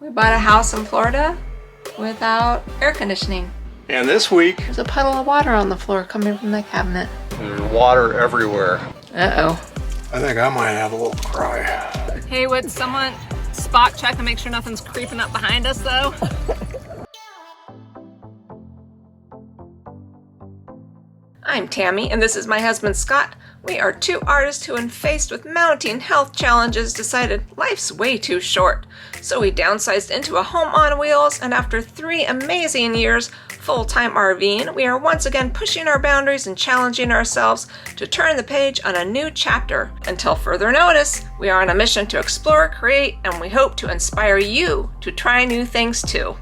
We bought a house in Florida without air conditioning. And this week, There's a puddle of water on the floor coming from the cabinet. there's water everywhere. Uh-oh. I think I might have a little cry. Hey, would someone spot check and make sure nothing's creeping up behind us, though? I'm Tammy, and this is my husband, Scott. We are two artists who, when faced with mounting health challenges, decided life's way too short. So we downsized into a home on wheels, and after 3 amazing years full-time RVing, we are once again pushing our boundaries and challenging ourselves to turn the page on a new chapter. Until further notice, we are on a mission to explore, create, and we hope to inspire you to try new things too.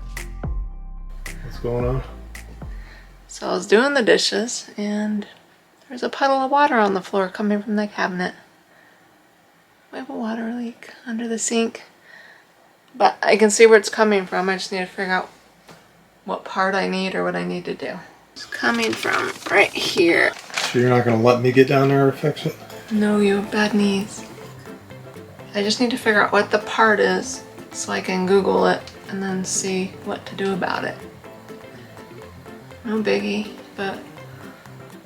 What's going on? So I was doing the dishes, and there's a puddle of water on the floor coming from the cabinet. We have a water leak under the sink, but I can see where it's coming from. I just need to figure out what part I need or what I need to do. It's coming from right here. So you're not going to let me get down there to fix it? No, you have bad knees. I just need to figure out what the part is so I can Google it and then see what to do about it. No biggie, but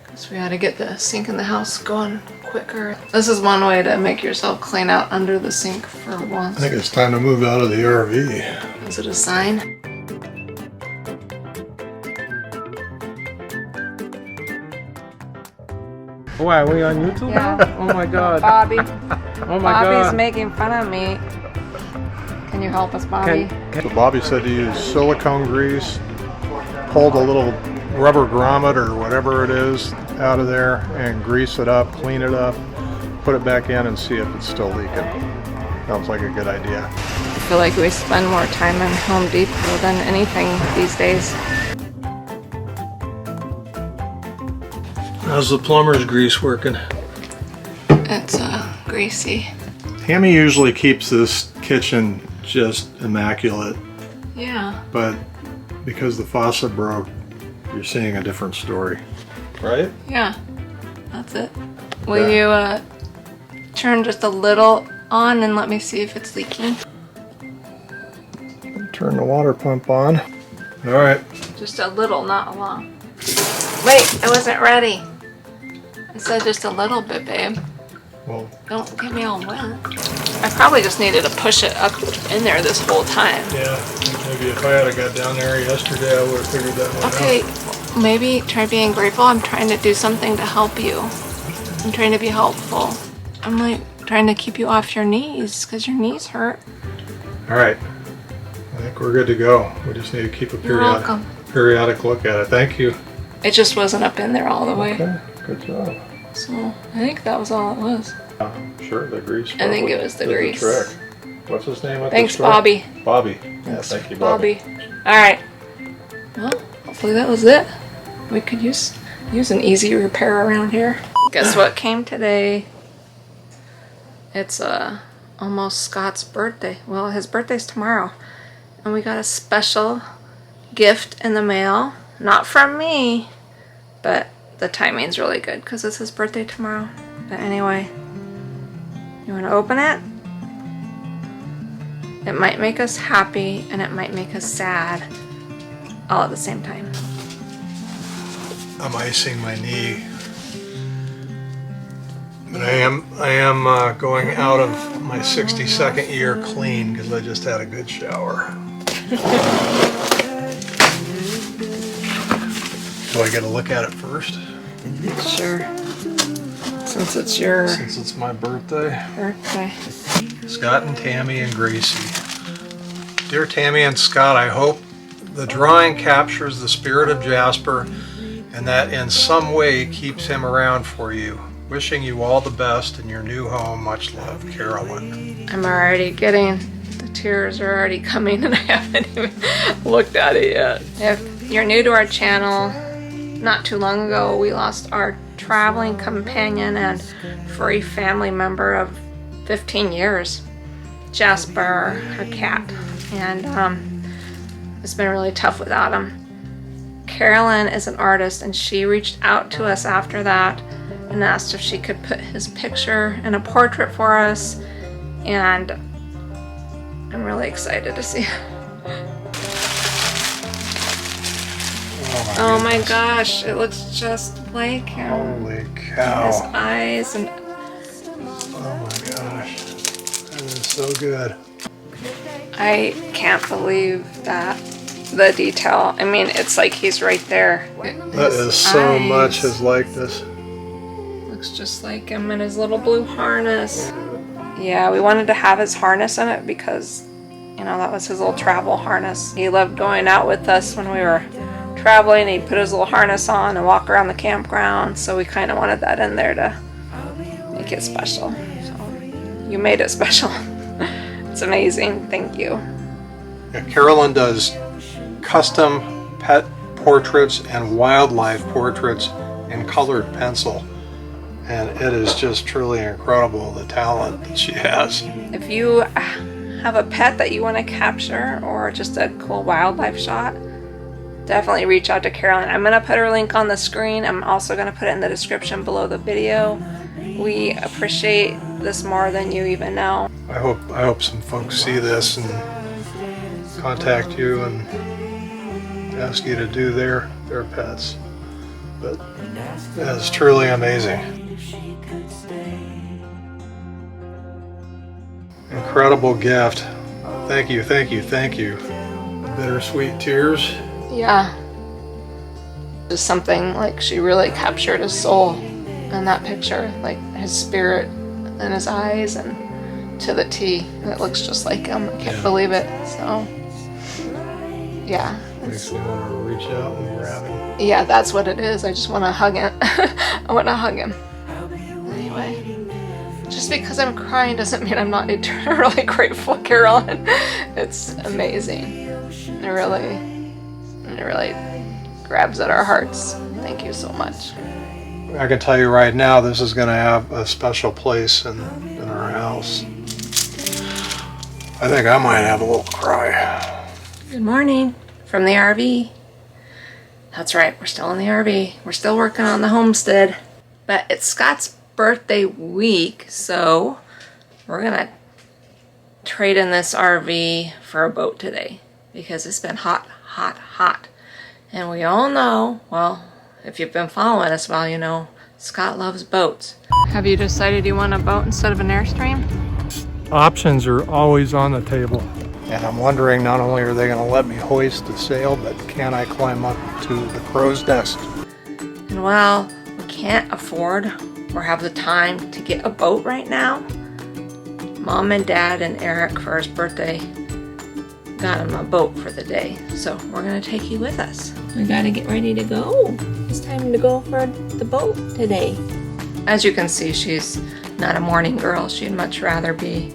I guess we gotta get the sink in the house going quicker. This is one way to make yourself clean out under the sink for once. I think it's time to move out of the RV. Is it a sign? Why, are we on YouTube now? Oh my god. Bobby. Oh my Bobby's god. making fun of me. Can you help us, Bobby? So Bobby said to use silicone grease, pull the little rubber grommet or whatever it is out of there and grease it up, clean it up, put it back in and see if it's still leaking. Sounds like a good idea. I feel like we spend more time in Home Depot than anything these days. How's the plumber's grease working? It's Gracie. Tammy usually keeps this kitchen just immaculate, Yeah. but because the faucet broke, you're seeing a different story, right? Yeah. That's it. Will you turn just a little on and let me see if it's leaking? Turn the water pump on. All right. Just a little, not a lot. Wait, I wasn't ready. I said just a little bit, babe. Well, Don't get me all wet. I probably just needed to push it up in there this whole time. yeah, maybe if I had got down there yesterday, I would have figured that one out. Okay, maybe try being grateful. I'm trying to do something to help you. I'm trying to be helpful. I'm like trying to keep you off your knees because your knees hurt. All right. I think we're good to go. We just need to keep a You're welcome. periodic look at it. Thank you. It just wasn't up in there all the way. Okay, good job. So I think that was all it was. Sure, the grease. I think it was the did grease. trick. What's his name at Thanks, the store? Bobby. Bobby. Yeah, Thanks, thank you, Bobby. All right. Well, hopefully that was it. We could use an easy repair around here. Guess what came today? It's almost Scott's birthday. Well, his birthday's tomorrow, and we got a special gift in the mail. Not from me, but the timing's really good because it's his birthday tomorrow. But anyway, you want to open it? It might make us happy and it might make us sad all at the same time. I'm icing my knee. But I am going out of my 62nd year clean because I just had a good shower. Do I get a look at it first? Sure. Since it's your Since it's my birthday. birthday. Scott and Tammy and Gracie. Dear Tammy and Scott, I hope the drawing captures the spirit of Jasper and that in some way keeps him around for you. Wishing you all the best in your new home. Much love, Carolyn. I'm already getting, the tears are already coming and I haven't even looked at it yet. If you're new to our channel, not too long ago we lost our traveling companion and furry family member of 15 years, Jasper, our cat, and it's been really tough without him. Carolyn is an artist and she reached out to us after that and asked if she could put his picture in a portrait for us, and I'm really excited to see. Oh my gosh, it looks just like him. Holy cow. His eyes and... Oh my gosh. That is so good. I can't believe that. The detail. I mean, it's like he's right there. That is so much his likeness. Looks just like him in his little blue harness. Yeah, we wanted to have his harness in it because, you know, that was his little travel harness. He loved going out with us when we were traveling. He'd put his little harness on and walk around the campground. So we kind of wanted that in there to make it special. So you made it special. It's amazing. Thank you. Yeah, Carolyn does custom pet portraits and wildlife portraits in colored pencil. And it is just truly incredible, the talent that she has. If you have a pet that you want to capture or just a cool wildlife shot, definitely reach out to Carolyn. I'm going to put her link on the screen. I'm also going to put it in the description below the video. We appreciate this more than you even know. I hope some folks see this and contact you and ask you to do their pets. But that is truly amazing. Incredible gift. Thank you, thank you, thank you. Bittersweet tears. Yeah. Just something like she really captured his soul in that picture, like his spirit and his eyes and to the T. And it looks just like him. I can't believe it. So, yeah. Makes me want to reach out and grab him. Yeah, that's what it is. I just want to hug him. I want to hug him. Anyway. Just because I'm crying doesn't mean I'm not eternally grateful, Carolyn. It's amazing. It really grabs at our hearts. Thank you so much. I can tell you right now, this is going to have a special place in our house. I think I might have a little cry. Good morning from the RV. That's right, we're still in the RV. We're still working on the homestead. But it's Scott's birthday week, so we're gonna trade in this RV for a boat today because it's been hot. And we all know, well, if you've been following us, well, you know, Scott loves boats. Have you decided you want a boat instead of an Airstream? Options are always on the table. And I'm wondering, not only are they going to let me hoist the sail, but can I climb up to the crow's nest? And while we can't afford or have the time to get a boat right now, Mom and Dad and Eric for his birthday got him a boat for the day. So we're gonna take you with us. We gotta get ready to go. It's time to go for the boat today. As you can see, she's not a morning girl. She'd much rather be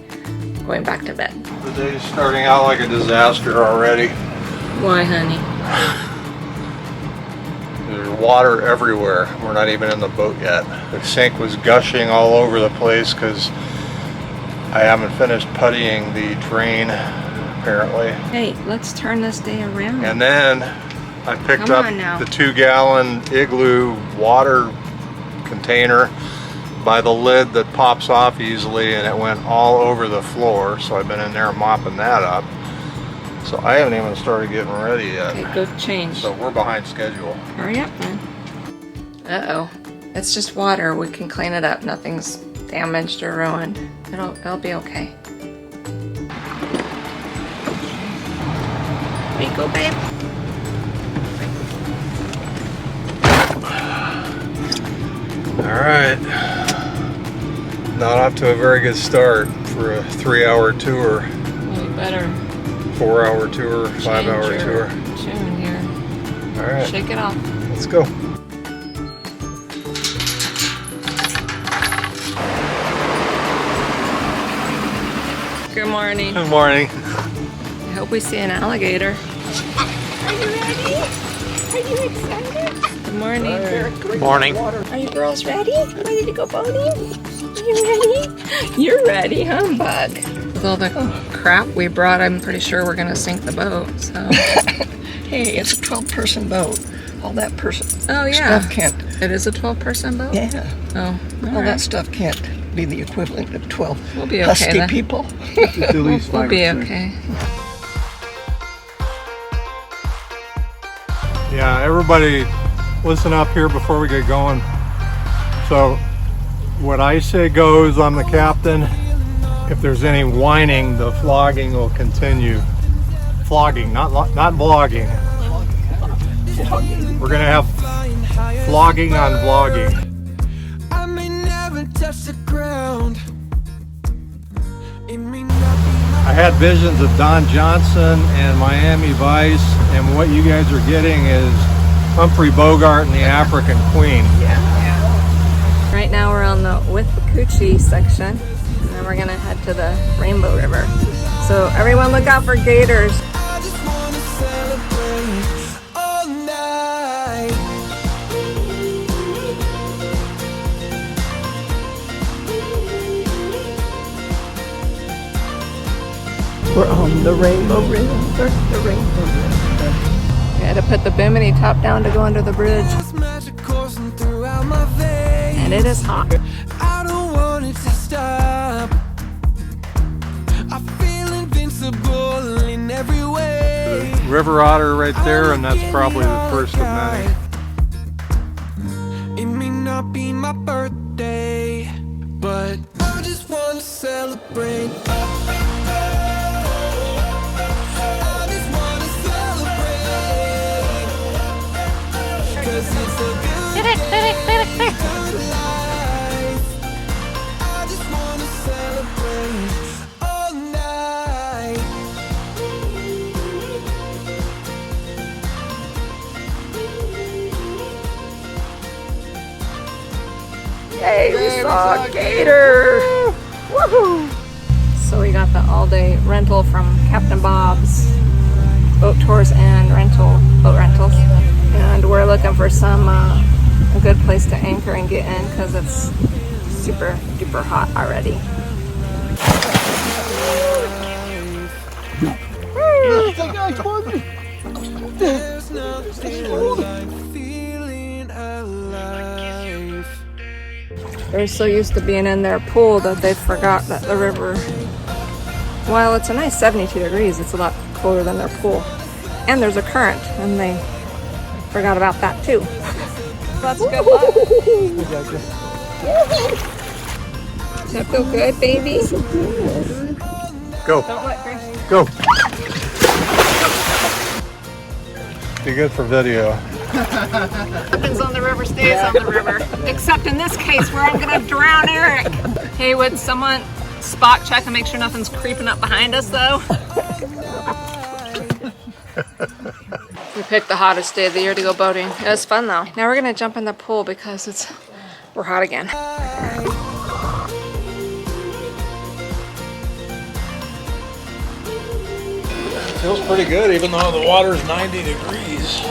going back to bed. The day's starting out like a disaster already. Why, honey? There's water everywhere. We're not even in the boat yet. The sink was gushing all over the place because I haven't finished puttying the drain, apparently. Hey, let's turn this day around. And then I picked up the 2-gallon Igloo water container by the lid that pops off easily, and it went all over the floor, so I've been in there mopping that up. So I haven't even started getting ready yet. Okay, go change. So we're behind schedule. Hurry up, man. Uh-oh. It's just water. We can clean it up. Nothing's damaged or ruined. It'll be okay. There you go, babe. All right. Not off to a very good start for a 3-hour tour. Well, you better 4-hour tour, 5-hour tour. Tune here. All right. Shake it off. Let's go. Good morning. Good morning. I hope we see an alligator. Are you ready? Are you excited? Good morning. Good morning. Are you girls ready? Ready to go boating? Are you ready? You're ready, humbug. With all the crap we brought, I'm pretty sure we're gonna sink the boat, so. Hey, it's a 12-person boat. All that Oh yeah. stuff can't. It is a 12-person boat? Yeah. Oh. All that stuff can't be the equivalent of 12 We'll be okay husky then. people. At least We'll 5 be or 6. okay. Yeah, everybody listen up here before we get going. So what I say goes, I'm the captain. If there's any whining, the flogging will continue. Flogging, not vlogging. We're gonna have flogging on vlogging. I may never touch the ground. It may not be I had visions of Don Johnson and Miami Vice, and what you guys are getting is Humphrey Bogart and the African Queen. Right now we're on the Withlacoochee section, and then we're gonna head to the Rainbow River. So everyone look out for gators. I just wanna celebrate all night. We're on the Rainbow River, the Rainbow River. We had to put the bimini top down to go under the bridge, This magic coursing throughout my veins. and it is hot. I don't want it to stop. I feel invincible in every way. River otter right there, and that's probably the first of many. It may not be my birthday, but I just want to celebrate. I just want to celebrate. 'Cause it's a good life. I just want to celebrate all night. Hey, we saw a gator! Woohoo! So we got the all-day rental from Captain Bob's Boat Tours and boat rentals, and we're looking for some a good place to anchor and get in because it's super duper hot already. There's nothing like feeling alive. They're so used to being in their pool that they forgot that the river, while it's a nice 72 degrees, it's a lot colder than their pool. And there's a current, and they forgot about that too. That's good luck. Does that feel good, baby? Go, Don't let Gracie. go. Be good for video. Happens on the river stays on the river. Except in this case where I'm gonna drown Eric. Hey, would someone spot check and make sure nothing's creeping up behind us though? We picked the hottest day of the year to go boating. It was fun though. Now we're gonna jump in the pool because we're hot again. Feels pretty good, even though the water's 90 degrees.